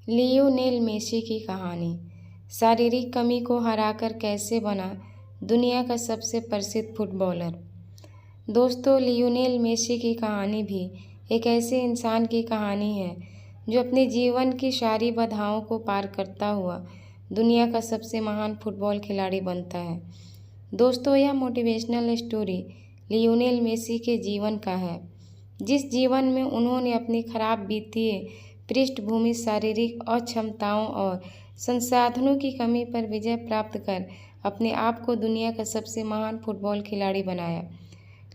Lionel Messi की कहानी। शारीरिक कमी को हराकर कैसे बना दुनिया का सबसे प्रसिद्ध फुटबॉलर। दोस्तों, लियोनेल मेसी की कहानी भी एक ऐसे इंसान की कहानी है जो अपने जीवन की सारी बाधाओं को पार करता हुआ दुनिया का सबसे महान फुटबॉल खिलाड़ी बनता है। दोस्तों, यह मोटिवेशनल स्टोरी लियोनेल मेसी के जीवन का है, जिस जीवन में उन्होंने अपनी खराब वित्तीय पृष्ठभूमि, शारीरिक अक्षमताओं और संसाधनों की कमी पर विजय प्राप्त कर अपने आप को दुनिया का सबसे महान फुटबॉल खिलाड़ी बनाया।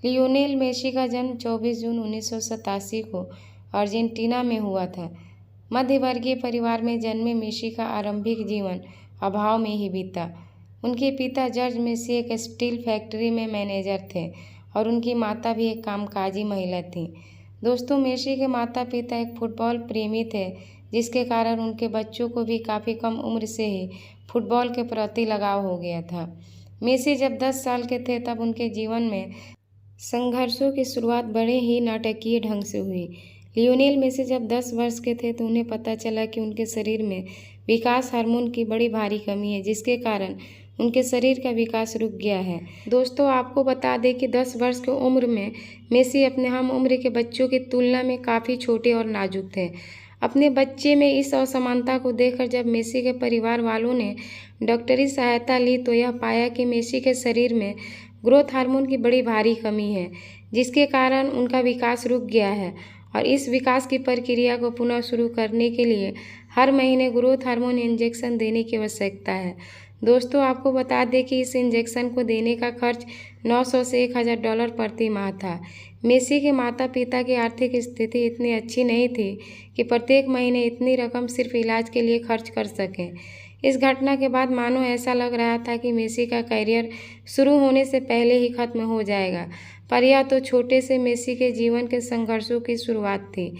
लियोनेल मेसी का जन्म 24 जून 1987 को अर्जेंटीना में हुआ था। मध्यवर्गीय परिवार में जन्मे मेसी का आरंभिक जीवन अभाव में ही बीता। उनके पिता जॉर्ज मेसी एक स्टील फैक्ट्री में मैनेजर थे और उनकी माता भी एक कामकाजी महिला थी। दोस्तों, मेसी के माता पिता एक फुटबॉल प्रेमी थे, जिसके कारण उनके बच्चों को भी काफ़ी कम उम्र से ही फुटबॉल के प्रति लगाव हो गया था। मेसी जब 10 साल के थे तब उनके जीवन में संघर्षों की शुरुआत बड़े ही नाटकीय ढंग से हुई। लियोनेल मेसी जब 10 वर्ष के थे तो उन्हें पता चला कि उनके शरीर में विकास हार्मोन की बड़ी भारी कमी है, जिसके कारण उनके शरीर का विकास रुक गया है। दोस्तों, आपको बता दें कि 10 वर्ष की उम्र में मेसी अपने हम उम्र के बच्चों की तुलना में काफ़ी छोटे और नाजुक थे। अपने बच्चे में इस असमानता को देखकर जब मेसी के परिवार वालों ने डॉक्टरी सहायता ली तो यह पाया कि मेसी के शरीर में ग्रोथ हार्मोन की बड़ी भारी कमी है, जिसके कारण उनका विकास रुक गया है और इस विकास की प्रक्रिया को पुनः शुरू करने के लिए हर महीने ग्रोथ हार्मोन इंजेक्शन देने की आवश्यकता है। दोस्तों, आपको बता दें कि इस इंजेक्शन को देने का खर्च $900 से $1000 प्रति माह था। मेसी के माता पिता की आर्थिक स्थिति इतनी अच्छी नहीं थी कि प्रत्येक महीने इतनी रकम सिर्फ इलाज के लिए खर्च कर सकें। इस घटना के बाद मानो ऐसा लग रहा था कि मेसी का करियर शुरू होने से पहले ही खत्म हो जाएगा, पर यह तो छोटे से मेसी के जीवन के संघर्षों की शुरुआत थी।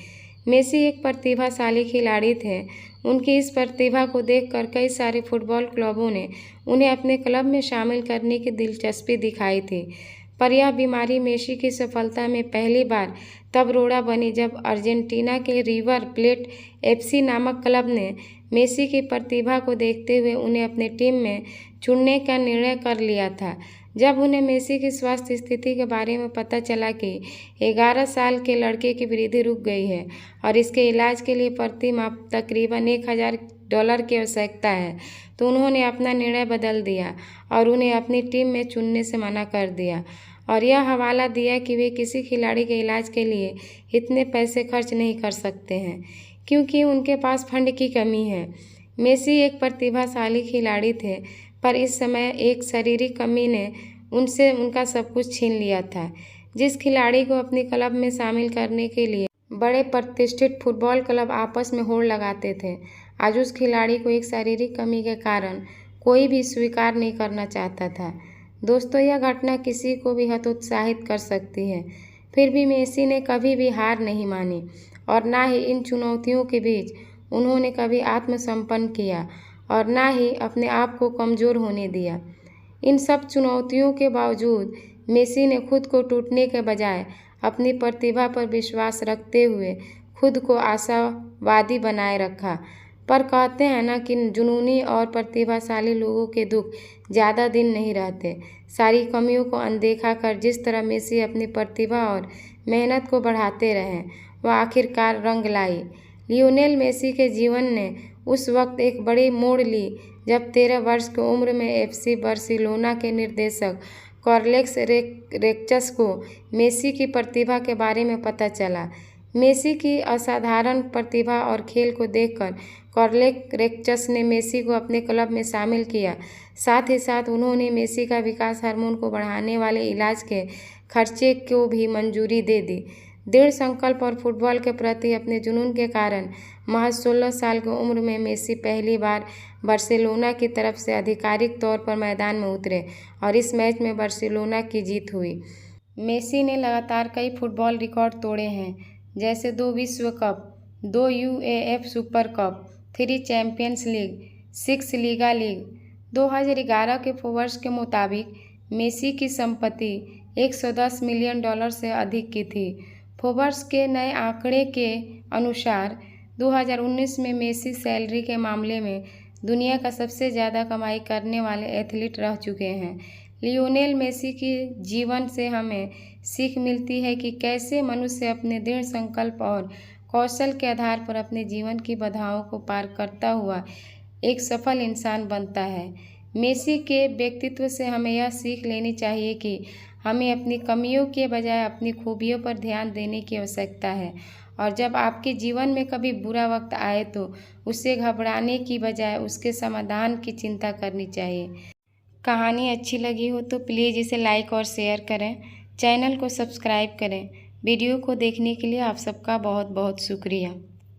मेसी एक प्रतिभाशाली खिलाड़ी थे। उनकी इस प्रतिभा को देखकर कई सारे फुटबॉल क्लबों ने उन्हें अपने क्लब में शामिल करने की दिलचस्पी दिखाई थी, पर यह बीमारी मेसी की सफलता में पहली बार तब रोड़ा बनी जब अर्जेंटीना के रिवर प्लेट FC नामक क्लब ने मेसी की प्रतिभा को देखते हुए उन्हें अपने टीम में चुनने का निर्णय कर लिया था। जब उन्हें मेसी की स्वास्थ्य स्थिति के बारे में पता चला कि 11 साल के लड़के की वृद्धि रुक गई है और इसके इलाज के लिए प्रति माह तकरीबन $1000 की आवश्यकता है, तो उन्होंने अपना निर्णय बदल दिया और उन्हें अपनी टीम में चुनने से मना कर दिया और यह हवाला दिया कि वे किसी खिलाड़ी के इलाज के लिए इतने पैसे खर्च नहीं कर सकते हैं, क्योंकि उनके पास फंड की कमी है। मेसी एक प्रतिभाशाली खिलाड़ी थे, पर इस समय एक शारीरिक कमी ने उनसे उनका सब कुछ छीन लिया था। जिस खिलाड़ी को अपनी क्लब में शामिल करने के लिए बड़े प्रतिष्ठित फुटबॉल क्लब आपस में होड़ लगाते थे, आज उस खिलाड़ी को एक शारीरिक कमी के कारण कोई भी स्वीकार नहीं करना चाहता था। दोस्तों, यह घटना किसी को भी हतोत्साहित कर सकती है, फिर भी मेसी ने कभी भी हार नहीं मानी और ना ही इन चुनौतियों के बीच उन्होंने कभी आत्मसम्पन्न किया और ना ही अपने आप को कमज़ोर होने दिया। इन सब चुनौतियों के बावजूद मेसी ने खुद को टूटने के बजाय अपनी प्रतिभा पर विश्वास रखते हुए खुद को आशावादी बनाए रखा। पर कहते हैं ना कि जुनूनी और प्रतिभाशाली लोगों के दुख ज़्यादा दिन नहीं रहते। सारी कमियों को अनदेखा कर जिस तरह मेसी अपनी प्रतिभा और मेहनत को बढ़ाते रहे, वह आखिरकार रंग लाई। लियोनेल मेसी के जीवन ने उस वक्त एक बड़ी मोड़ ली जब 13 वर्ष की उम्र में FC बार्सिलोना के निर्देशक कार्लेस रेक्चस को मेसी की प्रतिभा के बारे में पता चला। मेसी की असाधारण प्रतिभा और खेल को देखकर कार्लेस रेक्चस ने मेसी को अपने क्लब में शामिल किया। साथ ही साथ उन्होंने मेसी का विकास हार्मोन को बढ़ाने वाले इलाज के खर्चे को भी मंजूरी दे दी। दृढ़ संकल्प और फुटबॉल के प्रति अपने जुनून के कारण महज 16 साल की उम्र में मेसी पहली बार बार्सिलोना की तरफ से आधिकारिक तौर पर मैदान में उतरे और इस मैच में बार्सिलोना की जीत हुई। मेसी ने लगातार कई फुटबॉल रिकॉर्ड तोड़े हैं, जैसे 2 विश्व cup, 2 UEFA super cup, 3 champions league, 6 Liga league. 2011 के फोर्ब्स के मुताबिक मेसी की संपत्ति $110 मिलियन से अधिक की थी। फोर्ब्स के नए आंकड़े के अनुसार 2019 में मेसी सैलरी के मामले में दुनिया का सबसे ज़्यादा कमाई करने वाले एथलीट रह चुके हैं। लियोनेल मेसी के जीवन से हमें सीख मिलती है कि कैसे मनुष्य अपने दृढ़ संकल्प और कौशल के आधार पर अपने जीवन की बाधाओं को पार करता हुआ एक सफल इंसान बनता है। मेसी के व्यक्तित्व से हमें यह सीख लेनी चाहिए कि हमें अपनी कमियों के बजाय अपनी खूबियों पर ध्यान देने की आवश्यकता है, और जब आपके जीवन में कभी बुरा वक्त आए तो उससे घबराने की बजाय उसके समाधान की चिंता करनी चाहिए। कहानी अच्छी लगी हो तो प्लीज़ इसे लाइक और शेयर करें, चैनल को सब्सक्राइब करें। वीडियो को देखने के लिए आप सबका बहुत बहुत शुक्रिया।